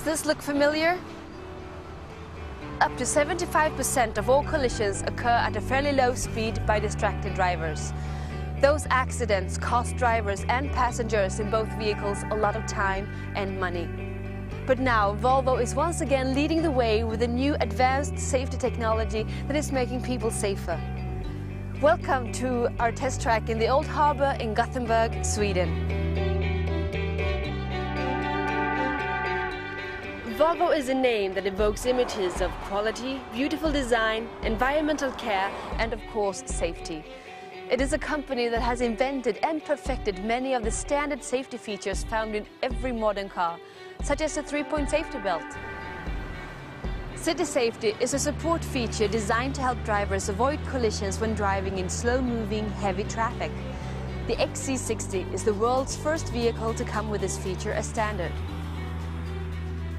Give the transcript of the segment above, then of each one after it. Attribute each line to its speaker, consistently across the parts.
Speaker 1: Does this look familiar? Up to 75% of all collisions occur at a fairly low speed by distracted drivers. Those accidents cost drivers and passengers in both vehicles a lot of time and money. But now Volvo is once again leading the way with a new advanced safety technology that is making people safer. Welcome to our test track in the Old Harbour in Gothenburg, Sweden. Volvo is a name that evokes images of quality, beautiful design, environmental care, and of course safety. It is a company that has invented and perfected many of the standard safety features found in every modern car, such as the 3-point safety belt. City Safety is a support feature designed to help drivers avoid collisions when driving in slow-moving, heavy traffic. The XC60 is the world's first vehicle to come with this feature as standard.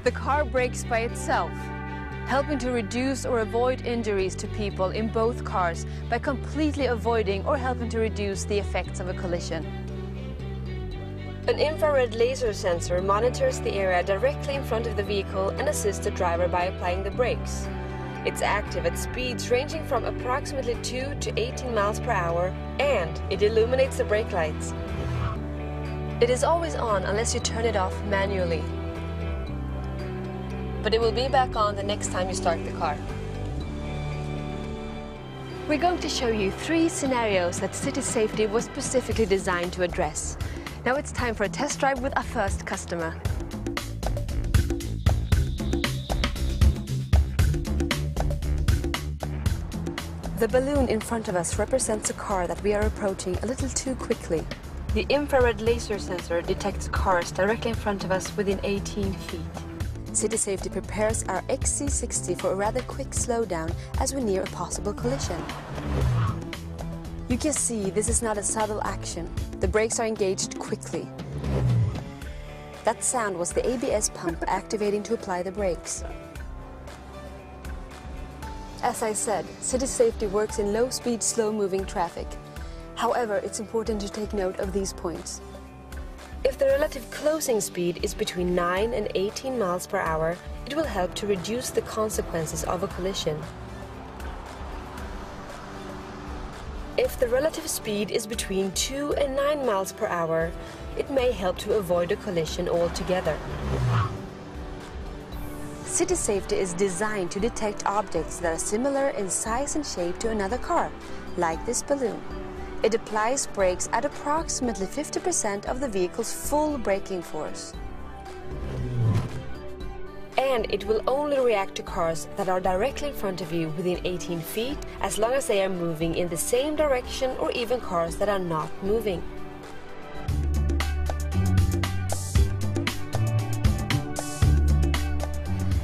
Speaker 1: The car brakes by itself, helping to reduce or avoid injuries to people in both cars by completely avoiding or helping to reduce the effects of a collision. An infrared laser sensor monitors the area directly in front of the vehicle and assists the driver by applying the brakes. It's active at speeds ranging from approximately 2 to 18 miles per hour, and it illuminates the brake lights. It is always on unless you turn it off manually. But it will be back on the next time you start the car. We're going to show you 3 scenarios that City Safety was specifically designed to address. Now it's time for a test drive with our first customer. The balloon in front of us represents a car that we are approaching a little too quickly. The infrared laser sensor detects cars directly in front of us within 18 feet. City Safety prepares our XC60 for a rather quick slowdown as we near a possible collision. You can see this is not a subtle action. The brakes are engaged quickly. That sound was the ABS pump activating to apply the brakes. As I said, City Safety works in low-speed, slow-moving traffic. However, it's important to take note of these points. If the relative closing speed is between 9 and 18 miles per hour, it will help to reduce the consequences of a collision. If the relative speed is between 2 and 9 miles per hour, it may help to avoid a collision altogether. City Safety is designed to detect objects that are similar in size and shape to another car, like this balloon. It applies brakes at approximately 50% of the vehicle's full braking force. And it will only react to cars that are directly in front of you within 18 feet, as long as they are moving in the same direction, or even cars that are not moving.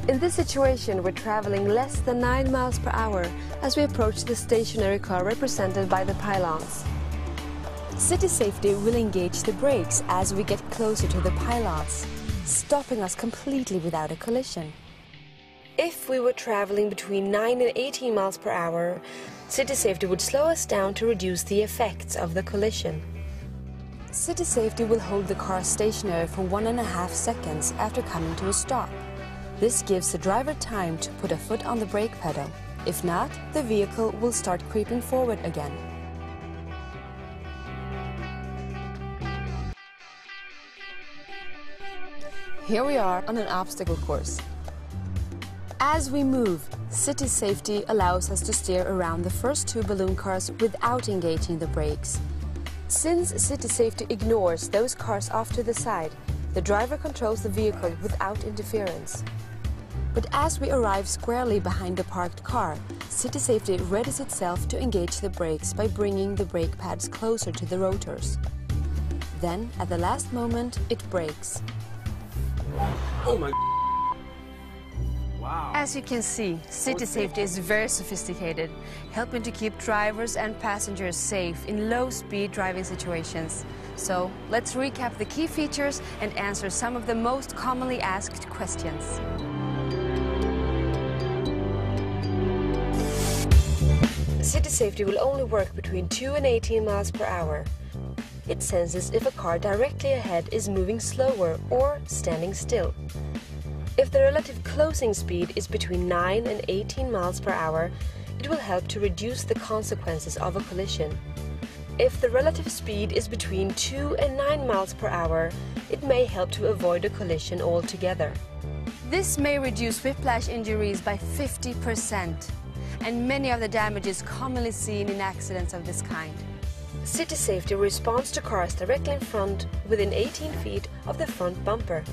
Speaker 1: In this situation, we're traveling less than 9 miles per hour as we approach the stationary car represented by the pylons. City Safety will engage the brakes as we get closer to the pylons, stopping us completely without a collision. If we were traveling between 9 and 18 miles per hour, City Safety would slow us down to reduce the effects of the collision. City Safety will hold the car stationary for 1.5 seconds after coming to a stop. This gives the driver time to put a foot on the brake pedal. If not, the vehicle will start creeping forward again. Here we are on an obstacle course. As we move, City Safety allows us to steer around the first 2 balloon cars without engaging the brakes. Since City Safety ignores those cars off to the side, the driver controls the vehicle without interference. But as we arrive squarely behind the parked car, City Safety readies itself to engage the brakes by bringing the brake pads closer to the rotors. Then, at the last moment, it brakes.
Speaker 2: Oh my... Wow.
Speaker 1: As you can see, City Safety is very sophisticated, helping to keep drivers and passengers safe in low-speed driving situations. So, let's recap the key features and answer some of the most commonly asked questions. City Safety will only work between 2 and 18 miles per hour. It senses if a car directly ahead is moving slower or standing still. If the relative closing speed is between 9 and 18 miles per hour, it will help to reduce the consequences of a collision. If the relative speed is between 2 and 9 miles per hour, it may help to avoid a collision altogether. This may reduce whiplash injuries by 50%, and many of the damages commonly seen in accidents of this kind. City Safety responds to cars directly in front within 18 feet of the front bumper.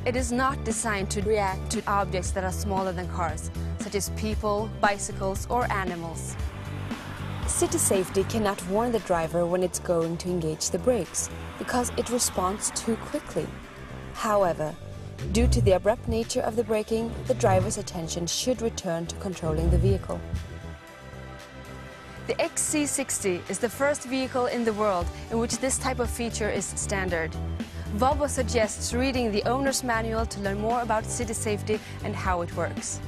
Speaker 1: It is not designed to react to objects that are smaller than cars, such as people, bicycles, or animals. City Safety cannot warn the driver when it's going to engage the brakes, because it responds too quickly. However, due to the abrupt nature of the braking, the driver's attention should return to controlling the vehicle. The XC60 is the first vehicle in the world in which this type of feature is standard. Volvo suggests reading the owner's manual to learn more about City Safety and how it works.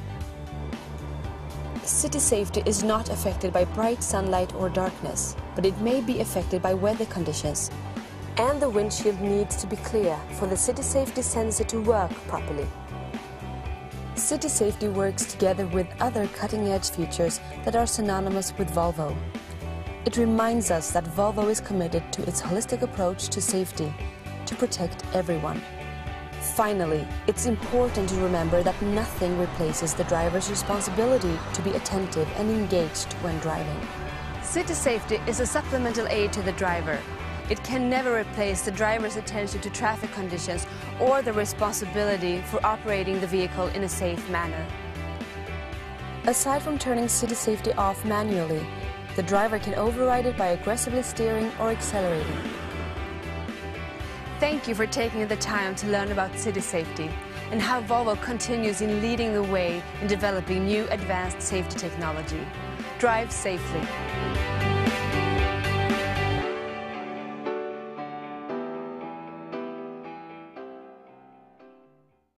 Speaker 1: City Safety is not affected by bright sunlight or darkness, but it may be affected by weather conditions. And the windshield needs to be clear for the City Safety sensor to work properly. City Safety works together with other cutting-edge features that are synonymous with Volvo. It reminds us that Volvo is committed to its holistic approach to safety, to protect everyone. Finally, it's important to remember that nothing replaces the driver's responsibility to be attentive and engaged when driving. City Safety is a supplemental aid to the driver. It can never replace the driver's attention to traffic conditions or the responsibility for operating the vehicle in a safe manner. Aside from turning City Safety off manually, the driver can override it by aggressively steering or accelerating. Thank you for taking the time to learn about City Safety and how Volvo continues in leading the way in developing new advanced safety technology. Drive safely.